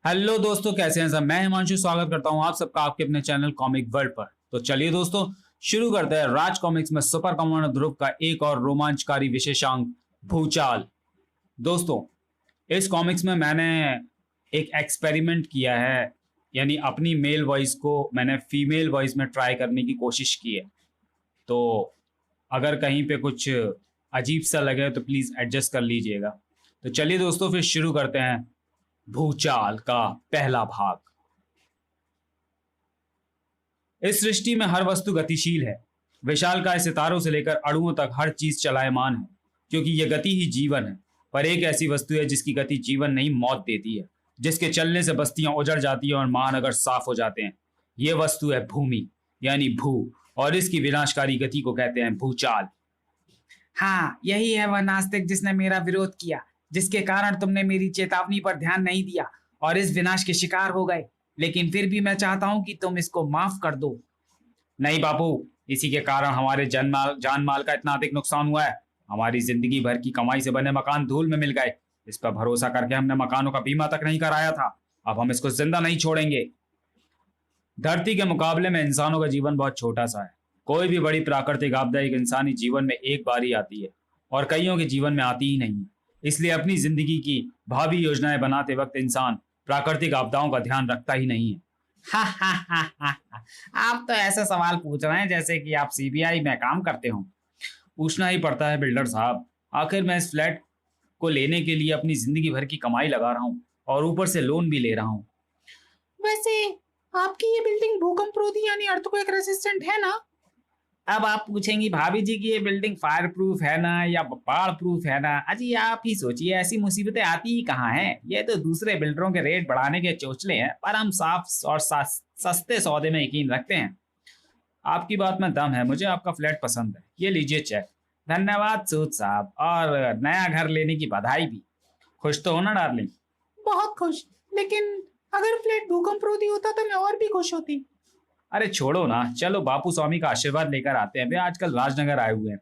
Hello दोस्तों, कैसे हैं सब। मैं हिमांशु स्वागत करता हूं आप सबका आपके अपने चैनल कॉमिक वर्ल्ड पर। तो चलिए दोस्तों, शुरू करते हैं राज कॉमिक्स में सुपर कमांडर ध्रुव का एक और रोमांचकारी विशेषांक भूचाल। दोस्तों, इस कॉमिक्स में मैंने एक एक्सपेरिमेंट किया है, यानी अपनी मेल वॉइस को मैंने फीमेल वॉइस में ट्राई करने की कोशिश की है। तो अगर कहीं पे कुछ अजीब सा लगे तो प्लीज एडजस्ट कर लीजिएगा। तो चलिए दोस्तों, फिर शुरू करते हैं भूचाल का पहला भाग। इस सृष्टि में हर वस्तु गतिशील है। विशालकाय सितारों से लेकर अणुओं तक हर चीज चलायमान है, क्योंकि यह गति ही जीवन है। पर एक ऐसी वस्तु है जिसकी गति जीवन नहीं मौत देती है, जिसके चलने से बस्तियां उजड़ जाती हैं और महानगर साफ हो जाते हैं। यह वस्तु है भूमि, यानी भू, और इसकी विनाशकारी गति को कहते हैं भूचाल। हाँ, यही है वह नास्तिक जिसने मेरा विरोध किया, जिसके कारण तुमने मेरी चेतावनी पर ध्यान नहीं दिया और इस विनाश के शिकार हो गए। लेकिन फिर भी मैं चाहता हूँ कि तुम इसको माफ कर दो। नहीं बापू, इसी के कारण हमारे जान माल का इतना अधिक नुकसान हुआ है। हमारी जिंदगी भर की कमाई से बने मकान धूल में मिल गए। इस पर भरोसा करके हमने मकानों का बीमा तक नहीं कराया था। अब हम इसको जिंदा नहीं छोड़ेंगे। धरती के मुकाबले में इंसानों का जीवन बहुत छोटा सा है। कोई भी बड़ी प्राकृतिक आपदा एक इंसानी जीवन में एक बार ही आती है और कईयों के जीवन में आती ही नहीं है। इसलिए अपनी जिंदगी की भावी योजनाएं बनाते वक्त इंसान प्राकृतिक आपदाओं का ध्यान रखता ही नहीं है। हा हा हा हा हा। आप तो ऐसे सवाल पूछ रहे हैं जैसे कि आप सीबीआई में काम करते हो। पूछना ही पड़ता है बिल्डर साहब। आखिर मैं इस फ्लैट को लेने के लिए अपनी जिंदगी भर की कमाई लगा रहा हूँ और ऊपर से लोन भी ले रहा हूँ। वैसे आपकी ये बिल्डिंग भूकंपरोधी यानी अर्थक्वेक रेसिस्टेंट है ना? अब आप पूछेंगी भाभी जी की ये बिल्डिंग फायर प्रूफ है ना या बाढ़ प्रूफ है ना। अजी आप ही सोचिए, ऐसी मुसीबतें आती ही कहाँ हैं। ये तो दूसरे बिल्डरों के रेट बढ़ाने के चोचले हैं, पर हम साफ और सस्ते सौदे में यकीन रखते हैं। आपकी बात में दम है। मुझे आपका फ्लैट पसंद है। ये लीजिए चेक। धन्यवाद सूद साहब, और नया घर लेने की बधाई भी। खुश तो हो ना डार्लिंग? बहुत खुश, लेकिन अगर फ्लैट भूकंपरोधी होता तो मैं और भी खुश होती। अरे छोड़ो ना, चलो बापू स्वामी का आशीर्वाद लेकर आते हैं। वे आजकल राजनगर आए हुए हैं।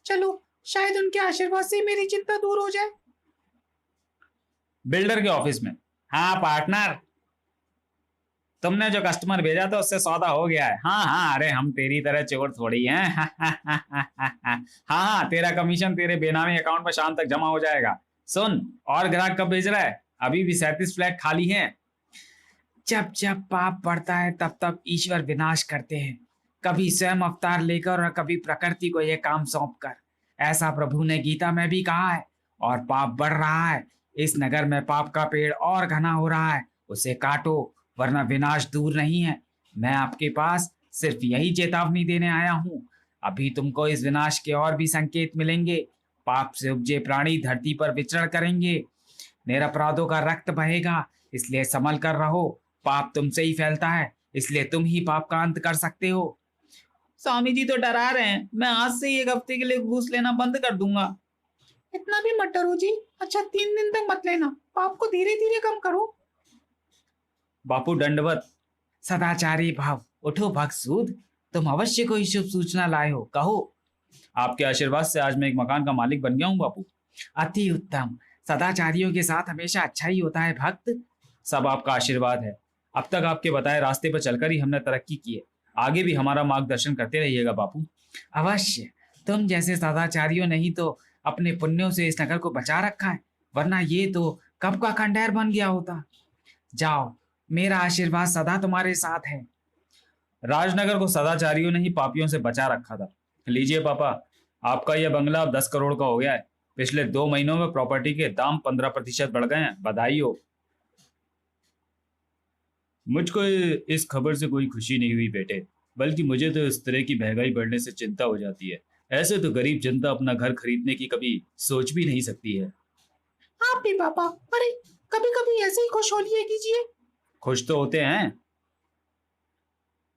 चलो, शायद उनके आशीर्वाद से मेरी चिंता दूर हो जाए। बिल्डर के ऑफिस में। हाँ पार्टनर, तुमने जो कस्टमर भेजा था उससे सौदा हो गया है। हाँ हाँ, अरे हम तेरी तरह चोर थोड़ी हैं। हाँ हाँ, तेरा कमीशन तेरे बेनामी अकाउंट में शाम तक जमा हो जाएगा। सुन, और ग्राहक कब भेज रहा है? अभी भी 37 फ्लैट खाली हैं। जब जब पाप बढ़ता है तब तब ईश्वर विनाश करते हैं, कभी स्वयं अवतार लेकर और कभी प्रकृति को यह काम सौंप कर। ऐसा प्रभु ने गीता में भी कहा है। और पाप बढ़ रहा है। इस नगर में पाप का पेड़ और घना हो रहा है, उसे काटो वरना विनाश दूर नहीं है। मैं आपके पास सिर्फ यही चेतावनी देने आया हूँ। अभी तुमको इस विनाश के और भी संकेत मिलेंगे। पाप से उपजे प्राणी धरती पर विचरण करेंगे, निरपराधों का रक्त बहेगा, इसलिए संभल कर रहो। पाप तुमसे ही फैलता है, इसलिए तुम ही पाप का अंत कर सकते हो। स्वामी जी तो डरा रहे हैं, मैं आज से ही एक हफ्ते के लिए घूस लेना बंद कर दूंगा। इतना भी मत डरो जी। अच्छा, 3 दिन तक मत लेना, पाप को धीरे धीरे कम करो। बापू दंडवत। सदाचारी भाव, उठो भक्त सूद, तुम अवश्य कोई शुभ सूचना लाए हो, कहो। आपके आशीर्वाद से आज मैं एक मकान का मालिक बन गया हूँ बापू। अति उत्तम। सदाचारियों के साथ हमेशा अच्छा ही होता है भक्त। सब आपका आशीर्वाद है। अब तक आपके बताए रास्ते पर चलकर ही हमने तरक्की की है। आगे भी हमारा मार्गदर्शन करते रहिएगा बापू। अवश्य। तुम जैसे सदाचारियों ने ही तो अपने पुण्यों से इस नगर को बचा रखा है, वरना ये तो कब का खंडहर बन गया होता। जाओ, मेरा आशीर्वाद सदा तुम्हारे साथ है। राजनगर को सदाचारियों ने ही पापियों से बचा रखा था। लीजिए पापा, आपका यह बंगला अब 10 करोड़ का हो गया है। पिछले 2 महीनों में प्रॉपर्टी के दाम 15% बढ़ गए हैं। बधाई हो। मुझको इस खबर से कोई खुशी नहीं हुई बेटे, बल्कि मुझे तो इस तरह की महंगाई बढ़ने से चिंता हो जाती है। ऐसे तो गरीब जनता अपना घर खरीदने की कभी सोच भी नहीं सकती है। आप भी पापा, अरे कभी कभी ऐसे ही खुश हो लिए कीजिए। खुश तो होते हैं,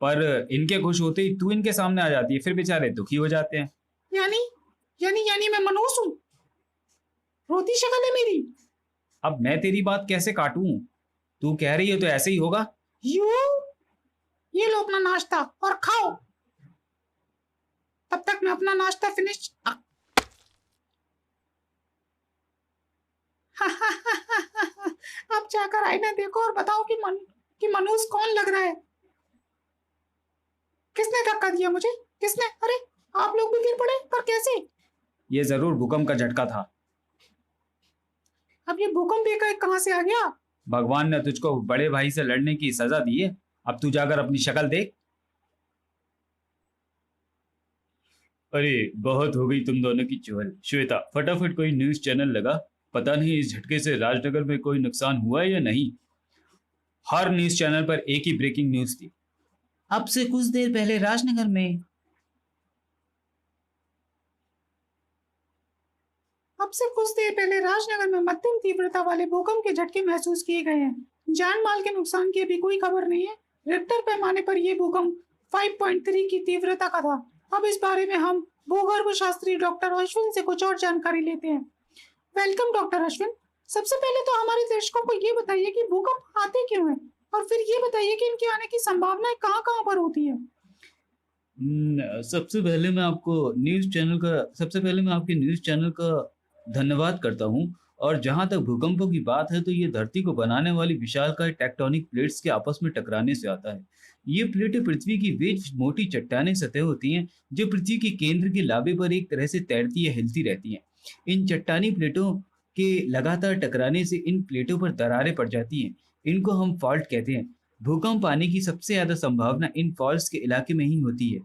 पर इनके खुश होते ही तू इनके सामने आ जाती है, फिर बेचारे दुखी हो जाते हैं। यानी यानी मैं मनहूस हूँ? रोती शक्ल है मेरी। अब मैं तेरी बात कैसे काटूं? तू कह रही है तो ऐसे ही होगा। यू, ये लो अपना नाश्ता और खाओ। तब तक मैं अपना नाश्ता फिनिश। अब जाकर आईना देखो और बताओ कि मनहूस कौन लग रहा है। किसने धक्का दिया मुझे? किसने? अरे आप लोग भी गिर पड़े, पर कैसे? ये जरूर भूकंप का झटका था। अब ये भूकंप एकाएक कहाँ से आ गया? भगवान ने तुझको बड़े भाई से लड़ने की सजा दी है। अब तू जाकर अपनी शक्ल देख। अरे बहुत हो गई तुम दोनों की चुहल। श्वेता, फटाफट कोई न्यूज चैनल लगा। पता नहीं इस झटके से राजनगर में कोई नुकसान हुआ है या नहीं। हर न्यूज चैनल पर एक ही ब्रेकिंग न्यूज थी। अब से कुछ देर पहले राजनगर में मध्यम तीव्रता वाले भूकंप के झटके महसूस किए गए हैं। जान माल के नुकसान की अभी कोई खबर नहीं है। रिक्टर पैमाने पर यह भूकंप 5.3 की तीव्रता का था। अब इस बारे में हम भूगर्भ शास्त्री डॉक्टर अश्विन से कुछ और जानकारी लेते हैं। Welcome doctor Ashwin. सबसे पहले तो हमारे दर्शकों को ये बताइए कि भूकंप आते क्यों हैं, और फिर ये बताइए कि इनके आने की संभावनाएं कहाँ कहाँ पर होती है। सबसे पहले मैं आपके न्यूज चैनल का धन्यवाद करता हूँ। और जहां तक भूकंपों की बात है तो ये धरती को बनाने वाली विशालकाय टेक्टोनिक प्लेट्स के आपस में टकराने से आता है। ये प्लेटें पृथ्वी की वे मोटी चट्टाने सतह होती हैं जो पृथ्वी के केंद्र के लावे पर एक तरह से तैरती या हिलती रहती हैं। इन चट्टानी प्लेटों के लगातार टकराने से इन प्लेटों पर दरारें पड़ जाती हैं। इनको हम फॉल्ट कहते हैं। भूकंप आने की सबसे ज्यादा संभावना इन फॉल्ट्स के इलाके में ही होती है,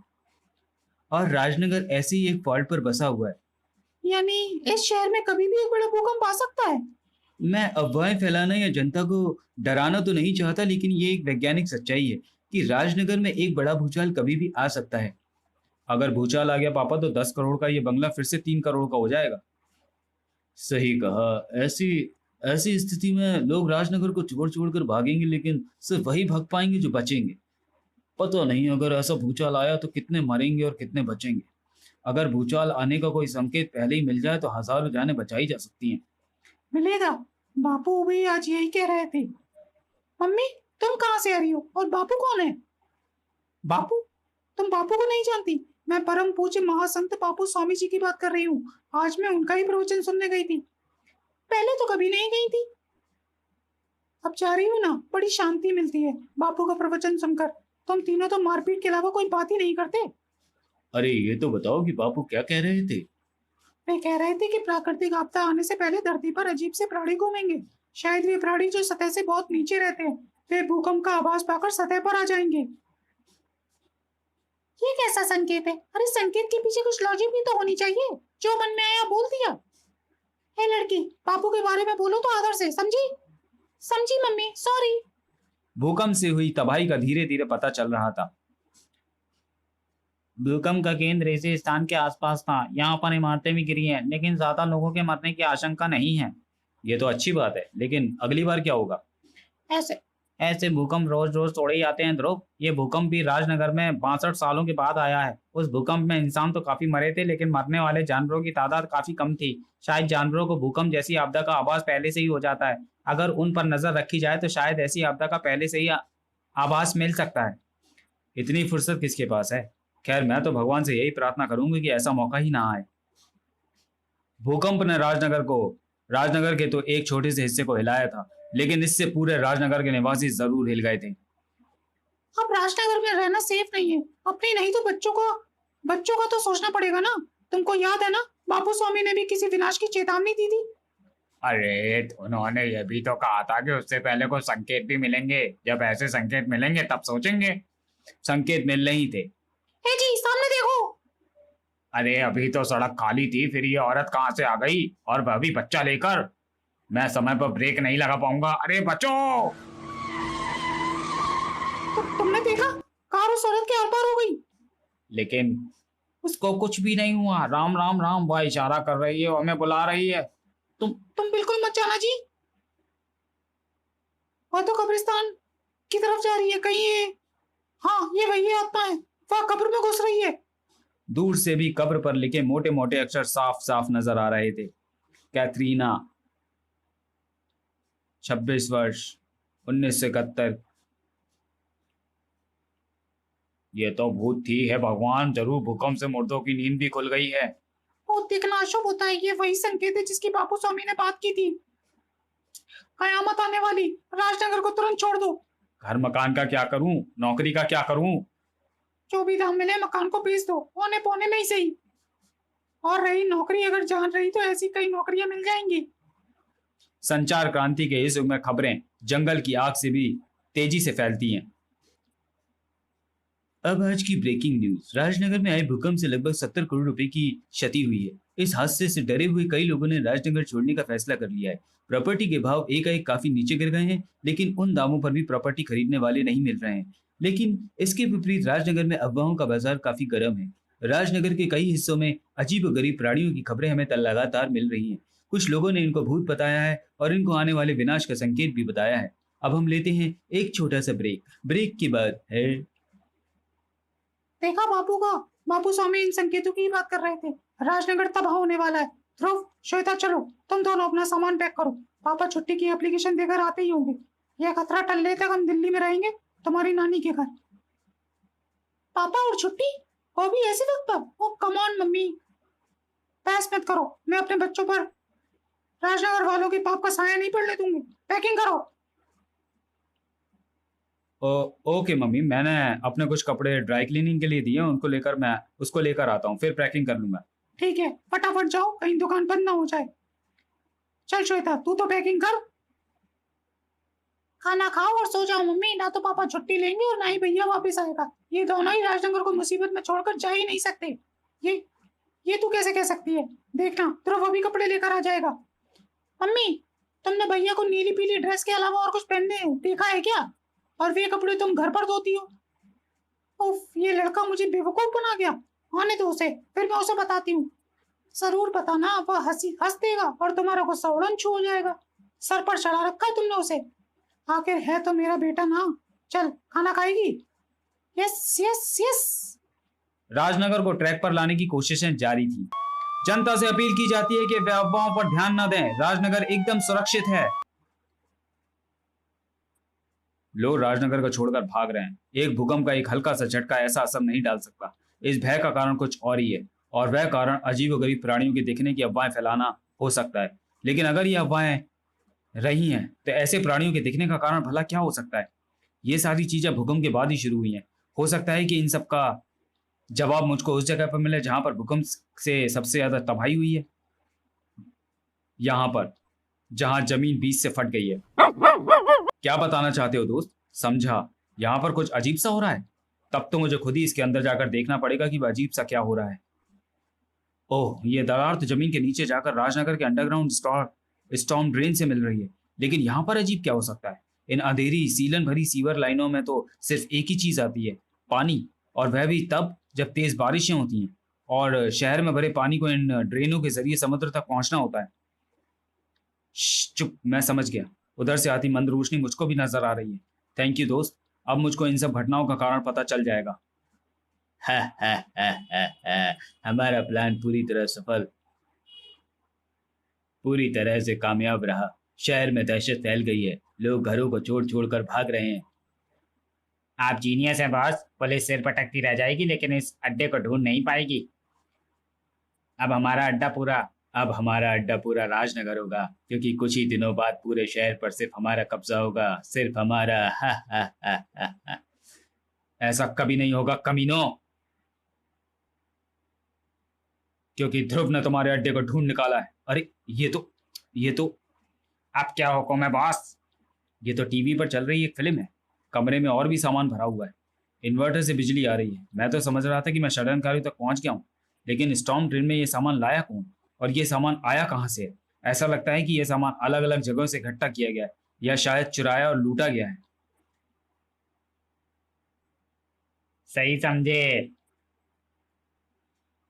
और राजनगर ऐसे ही एक फॉल्ट पर बसा हुआ है। यानी इस शहर में कभी भी एक बड़ा भूकंप आ सकता है। मैं अफवाहें फैलाना या जनता को डराना तो नहीं चाहता, लेकिन ये एक वैज्ञानिक सच्चाई है कि राजनगर में एक बड़ा भूचाल कभी भी आ सकता है। अगर भूचाल आ गया पापा तो 10 करोड़ का ये बंगला फिर से 3 करोड़ का हो जाएगा। सही कहा। ऐसी ऐसी स्थिति में लोग राजनगर को छोड़ छोड़ कर भागेंगे, लेकिन सिर्फ वही भाग पाएंगे जो बचेंगे। पता नहीं अगर ऐसा भूचाल आया तो कितने मरेंगे और कितने बचेंगे। अगर भूचाल आने का कोई संकेत पहले ही मिल जाए तो हजारों जानें बचाई जा सकती हैं। मिलेगा। बापू भी आज यही कह रहे थे। मम्मी, तुम कहाँ से आ रही हो और बापू कौन है? बापू? तुम बापू को नहीं जानती? मैं परम पूज्य महासंत बापू स्वामी जी की बात कर रही हूँ। आज मैं उनका ही प्रवचन सुनने गई थी। पहले तो कभी नहीं गई थी, अब जा रही हूँ ना, बड़ी शांति मिलती है बापू का प्रवचन सुनकर। तुम तीनों तो मारपीट के अलावा कोई बात ही नहीं करते। अरे ये तो बताओ कि बापू क्या कह रहे थे। वे कह रहे थे कि प्राकृतिक आपदा आने से पहले धरती पर अजीब से प्राणी घूमेंगे। शायद वे प्राणी जो सतह से बहुत नीचे रहते हैं, वे भूकंप का आभास पाकर सतह पर आ जाएंगे। ये कैसा संकेत है? अरे संकेत के पीछे कुछ लॉजिक भी तो होनी चाहिए। जो मन में आया बोल दिया। हे लड़की, बापू के बारे में बोलो तो आदर से, समझी? समझी मम्मी, सॉरी। भूकंप से हुई तबाही का धीरे धीरे पता चल रहा था। भूकंप का केंद्र इसी स्थान के आसपास था। यहाँ पर इमारतें भी गिरी हैं, लेकिन ज्यादा लोगों के मरने की आशंका नहीं है। ये तो अच्छी बात है, लेकिन अगली बार क्या होगा? ऐसे ऐसे भूकंप रोज रोज थोड़े ही आते हैं ध्रुव। ये भूकंप भी राजनगर में 62 सालों के बाद आया है। उस भूकंप में इंसान तो काफी मरे थे, लेकिन मरने वाले जानवरों की तादाद काफी कम थी। शायद जानवरों को भूकंप जैसी आपदा का आभास पहले से ही हो जाता है। अगर उन पर नजर रखी जाए तो शायद ऐसी आपदा का पहले से ही आभास मिल सकता है। इतनी फुर्सत किसके पास है? खैर, मैं तो भगवान से यही प्रार्थना करूंगी कि ऐसा मौका ही ना आए। भूकंप ने राजनगर के तो एक छोटे से हिस्से को हिलाया था, लेकिन इससे पूरे राजनगर के निवासी जरूर हिल गए थे। अब राजनगर में रहना सेफ नहीं है। अपने नहीं तो बच्चों का तो सोचना पड़ेगा ना। तुमको याद है ना, बापू स्वामी ने भी किसी विनाश की चेतावनी दी थी। अरे उन्होंने ये भी तो कहा था कि उससे पहले कुछ संकेत भी मिलेंगे। जब ऐसे संकेत मिलेंगे तब सोचेंगे। संकेत मिल रही थे। हे जी, सामने देखो। अरे अभी तो सड़क खाली थी, फिर ये औरत कहाँ से आ गई, और वह भी बच्चा लेकर। मैं समय पर ब्रेक नहीं लगा पाऊंगा। अरे बच्चों! तुमने देखा, कार उस औरत के आर पार हो गई। लेकिन उसको कुछ भी नहीं हुआ। राम राम राम, वह इशारा कर रही है, वो हमें बुला रही है। तुम बिल्कुल मत जाना जी। वह तो कब्रिस्तान की तरफ जा रही है कहीं। ये हाँ, ये वही आत्मा है। वह कब्र में घुस रही है। दूर से भी कब्र पर लिखे मोटे मोटे अक्षर साफ साफ नजर आ रहे थे। कैथरीना, 26 वर्ष, 1971। ये तो भूत थी। है भगवान, जरूर भूकंप से मुर्दों की नींद भी खुल गई है। वो देखना अशुभ होता है। ये वही संकेत है जिसकी बापू स्वामी ने बात की थी। कयामत आने वाली, राजनगर को तुरंत छोड़ दो। घर मकान का क्या करूं, नौकरी का क्या करूं? जो भी दाम मिले मकान को बेच दो, औने पौने में ही सही। और रही नौकरी, अगर जान रही तो ऐसी कई नौकरियां मिल जाएंगी। संचार क्रांति के इस युग में खबरें जंगल की आग से भी तेजी से फैलती हैं। अब आज की ब्रेकिंग न्यूज। राजनगर में आए भूकंप से लगभग 70 करोड़ रुपए की क्षति हुई है। इस हादसे से डरे हुए कई लोगों ने राजनगर छोड़ने का फैसला कर लिया है। प्रॉपर्टी के भाव एकाएक काफी नीचे गिर गए हैं, लेकिन उन दामों पर भी प्रॉपर्टी खरीदने वाले नहीं मिल रहे हैं। लेकिन इसके विपरीत राजनगर में अफवाहों का बाजार काफी गर्म है। राजनगर के कई हिस्सों में अजीबोगरीब प्राणियों की खबरें हमें लगातार मिल रही हैं। कुछ लोगों ने इनको भूत बताया है और इनको आने वाले विनाश का संकेत भी बताया है। अब हम लेते हैं एक छोटा सा ब्रेक। ब्रेक के बाद है देखा बापू का, बापू स्वामी इन संकेतों की ही बात कर रहे थे। राजनगर तबाह होने वाला है। ध्रुव, श्वेता, चलो तुम दोनों अपना सामान पैक करो। पापा छुट्टी की एप्लीकेशन देकर आते ही होंगे। यह खतरा टलने तक हम दिल्ली में रहेंगे, तुम्हारी नानी के घर। पापा और छुट्टी, वो भी ऐसे वक्त पर? ओ कम ऑन मम्मी, बहस मत करो। मैं अपने बच्चों पर राजनगर वालों के पाप का साया नहीं पड़ने दूंगी। पैकिंग करो। ओके मम्मी, मैंने अपने कुछ कपड़े ड्राई क्लीनिंग के लिए दिए हैं, उनको लेकर मैं उसको लेकर आता हूँ, फिर पैकिंग कर लूंगा। ठीक है, फटाफट जाओ, कहीं दुकान बंद ना हो जाए। चल श्वेता, तू तो पैकिंग कर। खाना खाओ और सो जाओ मम्मी, ना तो पापा छुट्टी लेंगे और ना ही भैया वापस आएगा। ये दोनों ही राजनगर को मुसीबत में छोड़कर जा ही नहीं सकते। ये तू कैसे कह सकती है? देखना, ध्रुव अभी कपड़े लेकर आ जाएगा। मम्मी, तुमने भैया को नीली पीली ड्रेस के अलावा और कुछ पहनने देखा है क्या? और वे कपड़े तुम घर पर धोती हो? उफ, ये लड़का मुझे बेवकूफ बना गया। आने दो उसे, फिर मैं उसे बताती हूँ। जरूर बताना, वह हंस देगा और तुम्हारा गुस्सा उड़न छू हो जाएगा। सर पर चढ़ा रखा है तुमने उसे। आखिर है तो मेरा बेटा ना। चल, खाना खाएगी? Yes yes yes. राजनगर को ट्रैक पर लाने की कोशिशें जारी थी। जनता से अपील की जाती है कि वे अफवाहों पर ध्यान न दें। राजनगर एकदम सुरक्षित है। लोग राजनगर को छोड़कर भाग रहे हैं। एक भूकंप का एक हल्का सा झटका ऐसा असर नहीं डाल सकता। इस भय का कारण कुछ और ही है, और वह कारण अजीबोगरीब प्राणियों के दिखने की अफवाहें फैलाना हो सकता है। लेकिन अगर ये अफवाहें रही हैं तो ऐसे प्राणियों के दिखने का कारण भला क्या हो सकता है? ये सारी चीजें भूकंप के बाद ही शुरू हुई हैं। हो सकता है कि इन सब का जवाब मुझको उस जगह पर मिले जहां पर भूकंप से सबसे ज्यादा तबाही हुई है, यहां पर जहां जमीन बीच से फट गई है। क्या बताना चाहते हो दोस्त? समझा, यहां पर कुछ अजीब सा हो रहा है। तब तो मुझे खुद ही इसके अंदर जाकर देखना पड़ेगा कि वह अजीब सा क्या हो रहा है। ओह, ये दरार तो जमीन के नीचे जाकर राजनगर के अंडरग्राउंड स्टॉर्म ड्रेन से मिल रही है। लेकिन यहाँ पर अजीब क्या हो सकता है? इन अंधेरी सीलन भरी सीवर लाइनों में तो सिर्फ एक ही चीज आती है, पानी, और वह भी तब जब तेज बारिशें होती हैं और शहर में भरे पानी को इन ड्रेनों के जरिए समुद्र तक पहुंचना होता है। चुप, मैं समझ गया। उधर से आती मंद रोशनी मुझको भी नजर आ रही है। थैंक यू दोस्त, अब मुझको इन सब घटनाओं का कारण पता चल जाएगा। हमारा प्लान पूरी तरह से कामयाब रहा। शहर में दहशत फैल गई है। लोग घरों को छोड़ छोड़ कर भाग रहे हैं। आप जीनियस हैं बॉस। पुलिस सिर पटकती रह जाएगी लेकिन इस अड्डे को ढूंढ नहीं पाएगी। अब हमारा अड्डा पूरा राजनगर होगा, क्योंकि कुछ ही दिनों बाद पूरे शहर पर सिर्फ हमारा कब्जा होगा, सिर्फ हमारा। ऐसा कभी नहीं होगा कमीनों, क्योंकि ध्रुव ने तुम्हारे अड्डे को ढूंढ निकाला है। अरे ये तो अब क्या हुक्म है बॉस? ये तो टीवी पर चल रही एक फिल्म है। कमरे में और भी सामान भरा हुआ है। इन्वर्टर से बिजली आ रही है। मैं तो समझ रहा था कि मैं षड्यंत्रकारियों तक पहुंच गया हूँ, लेकिन स्टॉर्म ड्रेन में ये सामान लाया कौन और ये सामान आया कहाँ से? ऐसा लगता है कि ये सामान अलग अलग जगहों से इकट्ठा किया गया है या शायद चुराया और लूटा गया है। सही समझे।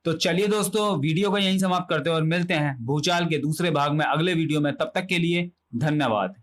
तो चलिए दोस्तों, वीडियो को यहीं समाप्त करते हैं और मिलते हैं भूचाल के दूसरे भाग में अगले वीडियो में। तब तक के लिए धन्यवाद।